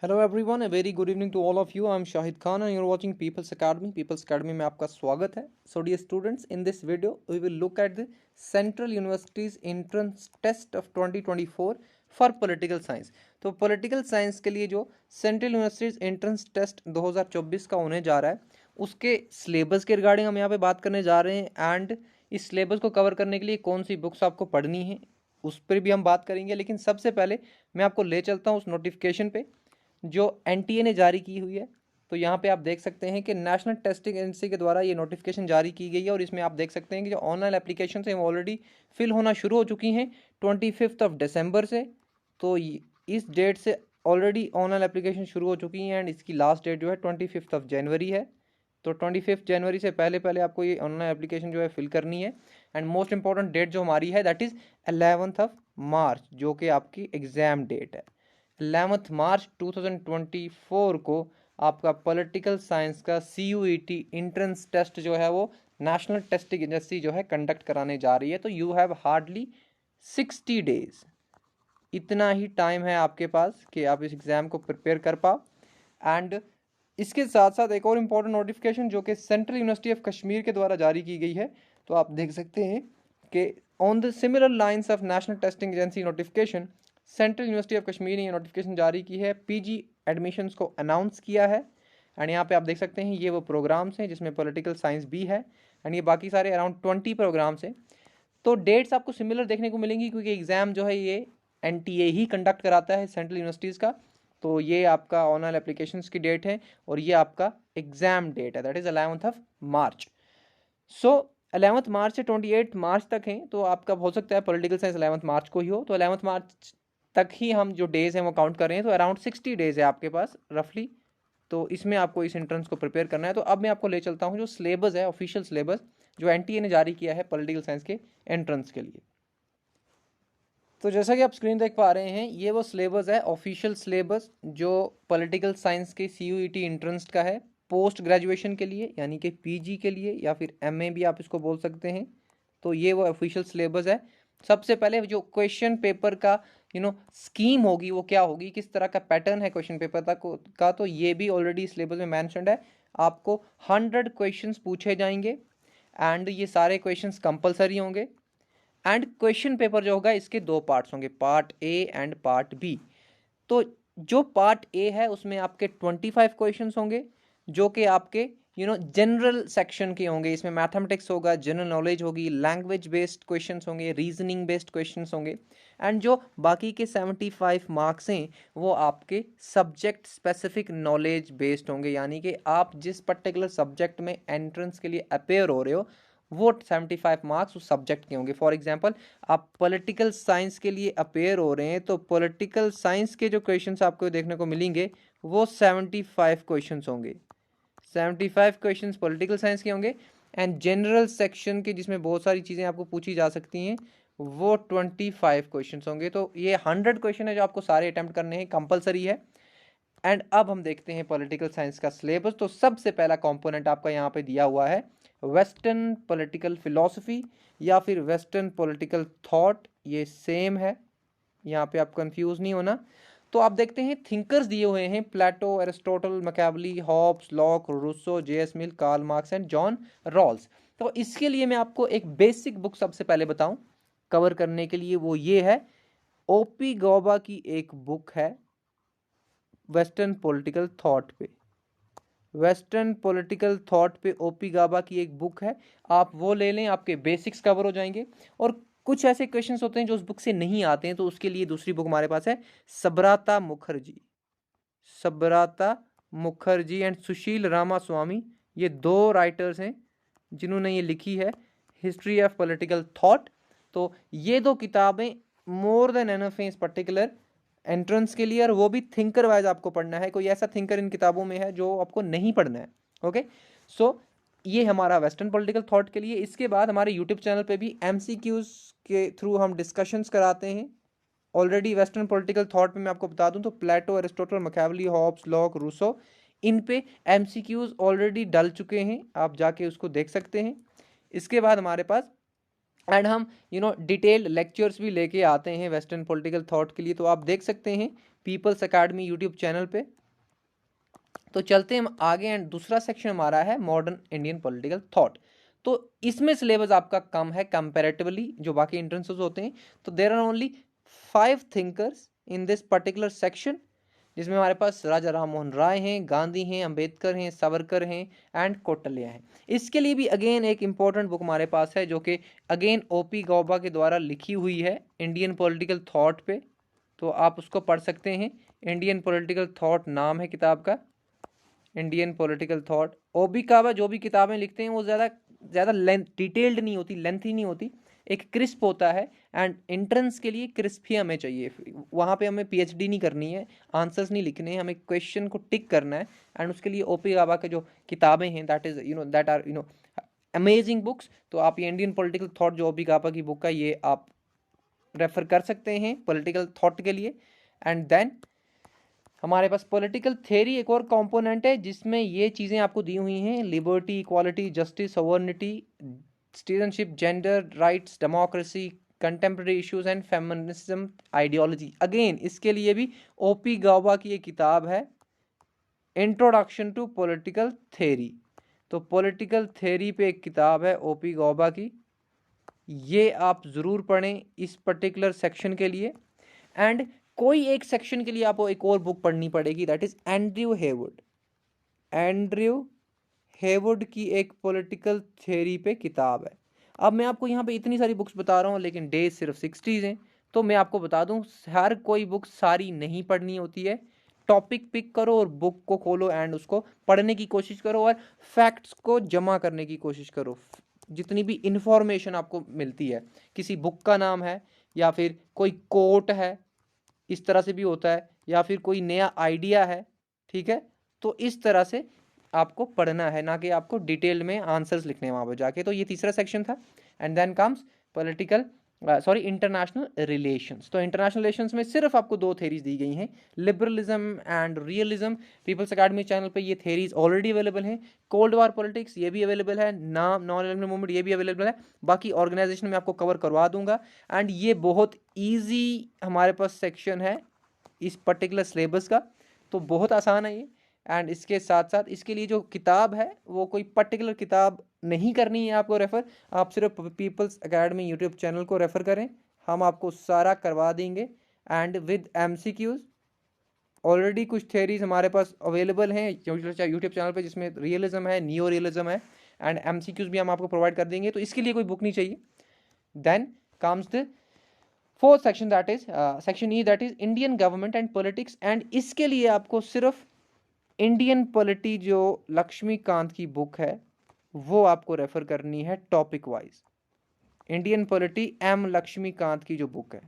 Hello everyone, a very good evening to all of you. I'm Shahid Khan and you're watching People's Academy. People's Academy में आपका स्वागत है. So dear students, in this video we will look at the Central University's entrance test of 2024 for political science. तो political science के लिए जो Central University's entrance test 2024 का होने जा रहा है, उसके सिलेबस के रिगार्डिंग हम यहाँ पे बात करने जा रहे हैं एंड इस सिलेबस को कवर करने के लिए कौन सी बुक्स आपको पढ़नी है उस पर भी हम बात करेंगे. लेकिन सबसे पहले मैं आपको ले चलता हूँ उस नोटिफिकेशन पे जो एनटीए ने जारी की हुई है. तो यहाँ पे आप देख सकते हैं कि नेशनल टेस्टिंग एजेंसी के द्वारा ये नोटिफिकेशन जारी की गई है और इसमें आप देख सकते हैं कि जो ऑनलाइन एप्लीकेशन है वो ऑलरेडी फिल होना शुरू हो चुकी हैं 25 दिसंबर से. तो इस डेट से ऑलरेडी ऑनलाइन एप्लीकेशन शुरू हो चुकी हैं एंड इसकी लास्ट डेट जो है 25 जनवरी है. तो 25 जनवरी से पहले पहले आपको ये ऑनलाइन एप्लीकेशन जो है फिल करनी है. एंड मोस्ट इंपॉर्टेंट डेट जो हमारी है दैट इज़ 11 मार्च, जो कि आपकी एग्ज़ाम डेट है. 11 मार्च 2024 को आपका पॉलिटिकल साइंस का CUET इंट्रेंस टेस्ट जो है वो नेशनल टेस्टिंग एजेंसी जो है कंडक्ट कराने जा रही है. तो यू हैव हार्डली 60 डेज, इतना ही टाइम है आपके पास कि आप इस एग्ज़ाम को प्रिपेयर कर पाओ. एंड इसके साथ साथ एक और इम्पॉर्टेंट नोटिफिकेशन जो कि सेंट्रल यूनिवर्सिटी ऑफ कश्मीर के द्वारा जारी की गई है. तो आप देख सकते हैं कि on the similar lines of national Testing agency notification, central university of Kashmir ने ये नोटिफिकेशन जारी की है, पीजी एडमिशन्स को अनाउंस किया है. एंड यहाँ पे आप देख सकते हैं ये वो प्रोग्राम्स हैं जिसमें पॉलिटिकल साइंस भी है एंड ये बाकी सारे अराउंड 20 प्रोग्राम्स हैं. तो डेट्स आपको सिमिलर देखने को मिलेंगी क्योंकि एग्ज़ाम जो है ये एनटीए ही कंडक्ट कराता है सेंट्रल यूनिवर्सिटीज़ का. तो ये आपका ऑनलाइन एप्लीकेशंस की डेट है और ये आपका एग्ज़ाम डेट है that is 11 March. So 11 March से 28 मार्च तक हैं. तो आपका हो सकता है पॉलिटिकल साइंस 11 मार्च को ही हो. तो 11 मार्च तक ही हम जो डेज़ हैं वो काउंट कर रहे हैं. तो अराउंड 60 डेज़ है आपके पास रफली. तो इसमें आपको इस एंट्रेंस को प्रिपेयर करना है. तो अब मैं आपको ले चलता हूँ जो सिलेबस है, ऑफिशियल सिलेबस जो एनटीए ने जारी किया है पॉलिटिकल साइंस के एंट्रेंस के लिए. तो जैसा कि आप स्क्रीन देख पा रहे हैं ये वो सिलेबस है, ऑफिशियल सिलेबस जो पॉलिटिकल साइंस के CUET एंट्रेंस का है पोस्ट ग्रेजुएशन के लिए, यानी कि पीजी के लिए या फिर MA भी आप इसको बोल सकते हैं. तो ये वो ऑफिशियल सिलेबस है. सबसे पहले जो क्वेश्चन पेपर का स्कीम होगी वो क्या होगी, किस तरह का पैटर्न है क्वेश्चन पेपर का, तो ये भी ऑलरेडी सिलेबस में मैंशनड है. आपको 100 क्वेश्चंस पूछे जाएंगे एंड ये सारे क्वेश्चंस कंपलसरी होंगे. एंड क्वेश्चन पेपर जो होगा इसके दो पार्ट्स होंगे, part A and part B. तो जो पार्ट ए है उसमें आपके 25 क्वेश्चंस होंगे जो कि आपके जनरल सेक्शन के होंगे. इसमें मैथमेटिक्स होगा, जनरल नॉलेज होगी, लैंग्वेज बेस्ड क्वेश्चंस होंगे, रीजनिंग बेस्ड क्वेश्चंस होंगे. एंड जो बाकी के 75 मार्क्स हैं वो आपके सब्जेक्ट स्पेसिफिक नॉलेज बेस्ड होंगे, यानी कि आप जिस पर्टिकुलर सब्जेक्ट में एंट्रेंस के लिए अपेयर हो रहे हो वो 75 मार्क्स उस सब्जेक्ट के होंगे. फॉर एग्जांपल आप पॉलिटिकल साइंस के लिए अपेयर हो रहे हैं तो पॉलिटिकल साइंस के जो क्वेश्चंस आपको देखने को मिलेंगे वो 75 क्वेश्चंस होंगे. 75 क्वेश्चंस पॉलिटिकल साइंस के होंगे. एंड जनरल सेक्शन के जिसमें बहुत सारी चीज़ें आपको पूछी जा सकती हैं वो 25 क्वेश्चंस होंगे. तो ये 100 क्वेश्चन है जो आपको सारे अटैम्प्ट करने हैं, कंपलसरी है. एंड अब हम देखते हैं पॉलिटिकल साइंस का सिलेबस. तो सबसे पहला कंपोनेंट आपका यहाँ पे दिया हुआ है वेस्टर्न पॉलिटिकल फिलॉसफी या फिर वेस्टर्न पॉलिटिकल थॉट. ये सेम है, यहाँ पे आप कंफ्यूज नहीं होना. तो आप देखते हैं थिंकर्स दिए हुए हैं Plato, Aristotle, Machiavelli, Hobbes, Locke, Rousseau, J.S. Mill, Karl Marx and John Rawls. तो इसके लिए मैं आपको एक बेसिक बुक सबसे पहले बताऊं कवर करने के लिए, वो ये है OP गौबा की एक बुक है वेस्टर्न पॉलिटिकल थॉट पे. वेस्टर्न पॉलिटिकल थॉट पे OP गौबा की एक बुक है, आप वो ले लें, आपके बेसिक्स कवर हो जाएंगे. और कुछ ऐसे क्वेश्चंस होते हैं जो उस बुक से नहीं आते हैं तो उसके लिए दूसरी बुक हमारे पास है सब्राता मुखर्जी एंड सुशील रामास्वामी. ये दो राइटर्स हैं जिन्होंने ये लिखी है हिस्ट्री ऑफ पॉलिटिकल थॉट. तो ये दो किताबें मोर देन एनफ हैं इस पर्टिकुलर एंट्रेंस के लिए, और वो भी थिंकर वाइज आपको पढ़ना है. कोई ऐसा थिंकर इन किताबों में है जो आपको नहीं पढ़ना है. ओके, सो ये हमारा वेस्टर्न पॉलिटिकल थॉट के लिए. इसके बाद हमारे यूट्यूब चैनल पे भी MCQs के थ्रू हम डिस्कशंस कराते हैं. ऑलरेडी वेस्टर्न पॉलिटिकल थॉट में मैं आपको बता दूं तो Plato, Aristotle, Machiavelli, Hobbes, Locke, Rousseau, इन पे MCQs ऑलरेडी डल चुके हैं, आप जाके उसको देख सकते हैं. इसके बाद हमारे पास एंड हम डिटेल्ड लेक्चर्स भी लेके आते हैं वेस्टर्न पॉलिटिकल थॉट के लिए, तो आप देख सकते हैं पीपल्स अकेडमी यूट्यूब चैनल पे। तो चलते हैं हम आगे, एंड दूसरा सेक्शन हमारा है मॉडर्न इंडियन पॉलिटिकल थॉट। तो इसमें सिलेबस आपका कम है कंपैरेटिवली जो बाकी एंट्रेंसेस होते हैं। तो there are only 5 thinkers in this particular section, जिसमें हमारे पास राजा राम मोहन राय हैं, गांधी हैं, अंबेडकर हैं, सावरकर हैं एंड कौटिल्य हैं। इसके लिए भी अगेन एक इंपॉर्टेंट बुक हमारे पास है जो कि अगेन ओपी गौबा के द्वारा लिखी हुई है इंडियन पॉलिटिकल थॉट पे, तो आप उसको पढ़ सकते हैं। इंडियन पॉलिटिकल थॉट नाम है किताब का, इंडियन पॉलिटिकल थॉट। ओबी काबा जो भी किताबें लिखते हैं वो ज़्यादा डिटेल्ड नहीं होती, लेंथी नहीं होती, एक क्रिस्प होता है। एंड एंट्रेंस के लिए क्रिस्प ही हमें चाहिए, वहाँ पे हमें पीएचडी नहीं करनी है, आंसर्स नहीं लिखने हैं, हमें क्वेश्चन को टिक करना है। एंड उसके लिए ओपी काबा के जो किताबें हैं दैट आर अमेजिंग बुक्स। तो आप ये इंडियन पॉलिटिकल थॉट जो ओबी काबा की बुक है ये आप रेफर कर सकते हैं पॉलिटिकल थॉट के लिए। एंड देन हमारे पास पॉलिटिकल थ्योरी एक और कंपोनेंट है जिसमें ये चीज़ें आपको दी हुई हैं, liberty, equality, justice, sovereignty, citizenship, gender rights, democracy, contemporary issues and feminism ideology. Again इसके लिए भी ओपी गौबा की एक किताब है इंट्रोडक्शन टू पॉलिटिकल थ्योरी। तो पॉलिटिकल थ्योरी पे एक किताब है ओपी गौबा की, ये आप ज़रूर पढ़ें इस पर्टिकुलर सेक्शन के लिए। एंड कोई एक सेक्शन के लिए आपको एक और बुक पढ़नी पड़ेगी, that is Andrew Heywood. Andrew Heywood की एक पॉलिटिकल थ्योरी पे किताब है। अब मैं आपको यहाँ पे इतनी सारी बुक्स बता रहा हूँ लेकिन डेज सिर्फ 60 हैं, तो मैं आपको बता दूँ हर कोई बुक सारी नहीं पढ़नी होती है। टॉपिक पिक करो और बुक को खोलो एंड उसको पढ़ने की कोशिश करो और फैक्ट्स को जमा करने की कोशिश करो। जितनी भी इंफॉर्मेशन आपको मिलती है, किसी बुक का नाम है या फिर कोई कोट है, इस तरह से भी होता है, या फिर कोई नया आइडिया है, ठीक है, तो इस तरह से आपको पढ़ना है, ना कि आपको डिटेल में आंसर्स लिखने हैं वहाँ पर जाके। तो ये तीसरा सेक्शन था। And then comes political international relations. तो इंटरनेशनल रिलेशंस में सिर्फ आपको 2 थेरीज दी गई हैं, liberalism and realism. People's Academy channel पे ये थेरीज ऑलरेडी अवेलेबल हैं। कोल्ड वार पॉलिटिक्स ये भी अवेलेबल है, नॉन अलाइनमेंट मूवमेंट ये भी अवेलेबल है। बाकी ऑर्गेनाइजेशन में आपको कवर करवा दूंगा। एंड ये बहुत ईजी हमारे पास सेक्शन है इस पर्टिकुलर सिलेबस का, तो बहुत आसान है ये। एंड इसके साथ साथ इसके लिए जो किताब है वो कोई पर्टिकुलर किताब नहीं करनी है आपको रेफ़र, आप सिर्फ पीपल्स अकेडमी यूट्यूब चैनल को रेफ़र करें, हम आपको सारा करवा देंगे। एंड विद MCQs ऑलरेडी कुछ थेरीज हमारे पास अवेलेबल हैं यूट्यूब चैनल पे, जिसमें रियलिज्म है, नियो रियलिज्म है, एंड MCQs भी हम आपको प्रोवाइड कर देंगे, तो इसके लिए कोई बुक नहीं चाहिए। Then comes the fourth section, that is section E, that is Indian government and politics. And इसके लिए आपको सिर्फ इंडियन पॉलिटी जो लक्ष्मीकांत की बुक है वो आपको रेफर करनी है topic wise. Indian polity M Laxmikanth की जो बुक है,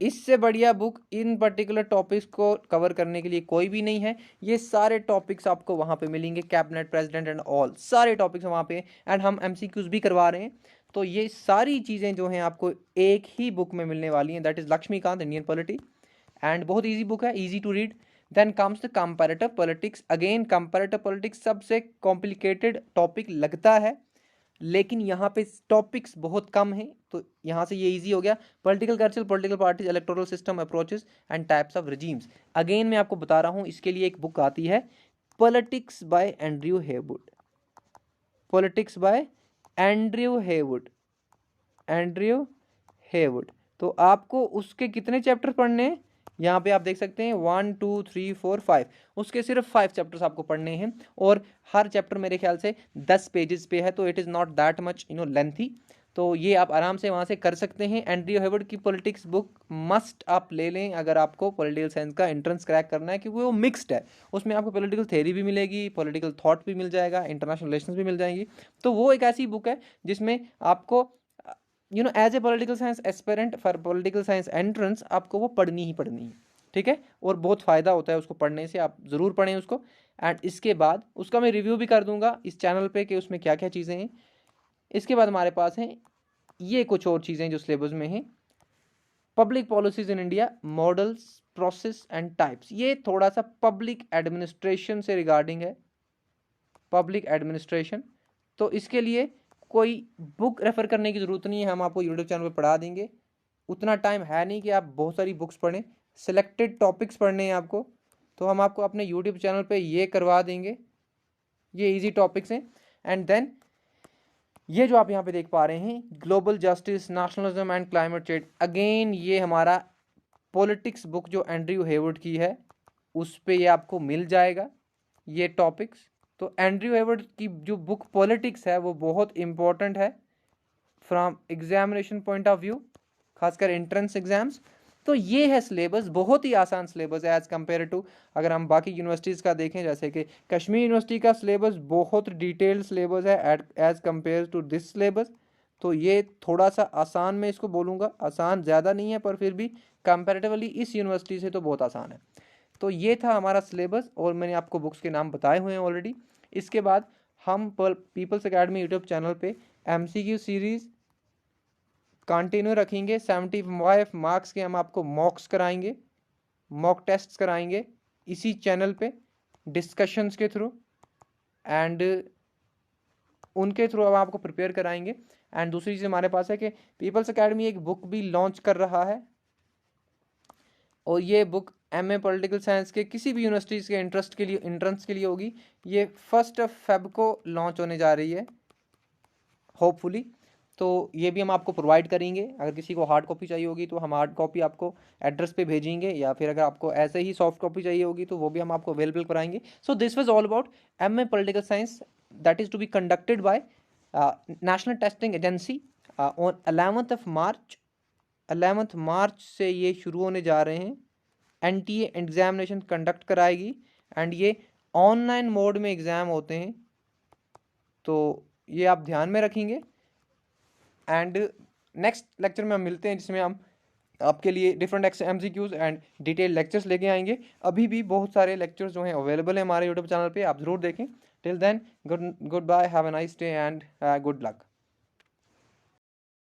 इससे बढ़िया बुक इन पर्टिकुलर टॉपिक्स को कवर करने के लिए कोई भी नहीं है। ये सारे टॉपिक्स आपको वहाँ पे मिलेंगे, कैबिनेट, प्रेसिडेंट एंड ऑल सारे टॉपिक्स वहाँ पे। एंड हम MCQs भी करवा रहे हैं, तो ये सारी चीज़ें जो हैं आपको एक ही बुक में मिलने वाली हैं, that is Laxmikanth Indian polity. And बहुत ईजी बुक है, easy to read. Then comes the comparative politics. Again comparative politics सबसे कॉम्प्लिकेटेड टॉपिक लगता है, लेकिन यहाँ पे टॉपिक्स बहुत कम हैं, तो यहाँ से ये इजी हो गया। Political culture, political parties, electoral system, approaches and types of regimes. Again मैं आपको बता रहा हूँ, इसके लिए एक बुक आती है politics bye Andrew Heywood. Politics bye Andrew Heywood, Andrew Heywood. तो आपको उसके कितने चैप्टर पढ़ने हैं, यहाँ पे आप देख सकते हैं 1 2 3 4 5, उसके सिर्फ 5 चैप्टर्स आपको पढ़ने हैं, और हर चैप्टर मेरे ख्याल से 10 पेजेस पे है, तो it is not that much lengthy. तो ये आप आराम से वहाँ से कर सकते हैं। एंड्रयू हेवुड की पॉलिटिक्स बुक मस्ट आप ले लें अगर आपको पॉलिटिकल साइंस का एंट्रेंस क्रैक करना है, क्योंकि वो मिक्स्ड है, उसमें आपको पॉलिटिकल थ्योरी भी मिलेगी, पॉलिटिकल थॉट भी मिल जाएगा, इंटरनेशनल रिलेशंस भी मिल जाएंगी। तो वो एक ऐसी बुक है जिसमें आपको as a political science aspirant for political science entrance आपको वो पढ़नी ही पढ़नी है, ठीक है, और बहुत फ़ायदा होता है उसको पढ़ने से, आप ज़रूर पढ़ें उसको। एंड इसके बाद उसका मैं रिव्यू भी कर दूंगा इस चैनल पे कि उसमें क्या क्या चीज़ें हैं। इसके बाद हमारे पास हैं ये कुछ और चीज़ें जो सिलेबस में हैं, public policies in India, models, process and types. ये थोड़ा सा पब्लिक एडमिनिस्ट्रेशन से रिगार्डिंग है, पब्लिक एडमिनिस्ट्रेशन। तो इसके लिए कोई बुक रेफ़र करने की ज़रूरत नहीं है, हम आपको यूट्यूब चैनल पे पढ़ा देंगे। उतना टाइम है नहीं कि आप बहुत सारी बुक्स पढ़ें, सिलेक्टेड टॉपिक्स पढ़ने हैं आपको, तो हम आपको अपने यूट्यूब चैनल पे ये करवा देंगे। ये इजी टॉपिक्स हैं। एंड देन ये जो आप यहाँ पे देख पा रहे हैं, global justice, nationalism and climate change, again ये हमारा पॉलिटिक्स बुक जो एंड्रयू हेवर्ड की है उस पे ये आपको मिल जाएगा ये टॉपिक्स। तो एंड्रयू हेवर्ड की जो बुक पॉलिटिक्स है वो बहुत इंपॉर्टेंट है from examination point of view, खासकर एंट्रेंस एग्जाम्स। तो ये है सिलेबस, बहुत ही आसान सिलेबस है एज़ कम्पेयर टू अगर हम बाकी यूनिवर्सिटीज़ का देखें, जैसे कि कश्मीर यूनिवर्सिटी का सिलेबस बहुत डिटेल्ड सिलेबस है as compared to this syllabus. तो ये थोड़ा सा आसान मैं इसको बोलूँगा, आसान ज़्यादा नहीं है पर फिर भी कंपैरेटिवली इस यूनिवर्सिटी से तो बहुत आसान है। तो ये था हमारा सिलेबस और मैंने आपको बुक्स के नाम बताए हुए हैं ऑलरेडी। इसके बाद हम पीपल्स एकेडमी यूट्यूब चैनल पे MCQ सीरीज़ कंटिन्यू रखेंगे। 75 मार्क्स के हम आपको मॉक्स कराएंगे, मॉक टेस्ट्स कराएंगे इसी चैनल पे डिस्कशंस के थ्रू, एंड उनके थ्रू हम आपको प्रिपेयर कराएंगे। एंड दूसरी चीज़ हमारे पास है कि पीपल्स एकेडमी एक बुक भी लॉन्च कर रहा है और ये बुक MA पॉलिटिकल साइंस के किसी भी यूनिवर्सिटीज़ के इंट्रेंस के लिए होगी। ये 1 फ़रवरी को लॉन्च होने जा रही है होपफुली। तो ये भी हम आपको प्रोवाइड करेंगे। अगर किसी को हार्ड कॉपी चाहिए होगी तो हम हार्ड कॉपी आपको एड्रेस पे भेजेंगे, या फिर अगर आपको ऐसे ही सॉफ्ट कॉपी चाहिए होगी तो वो भी हम आपको अवेलेबल कराएंगे। So this was all about MA political science that is to be conducted by National Testing Agency on 11 March. 11 March से ये शुरू होने जा रहे हैं। NTA एग्जामिनेशन कंडक्ट कराएगी एंड ये ऑनलाइन मोड में एग्ज़ाम होते हैं, तो ये आप ध्यान में रखेंगे। एंड नेक्स्ट लेक्चर में हम मिलते हैं जिसमें हम आपके लिए different MCQs and detail lectures लेके आएंगे। अभी भी बहुत सारे लेक्चर्स जो हैं अवेलेबल है हमारे यूट्यूब चैनल पे, आप ज़रूर देखें। Till then good bye, have a nice day and good luck.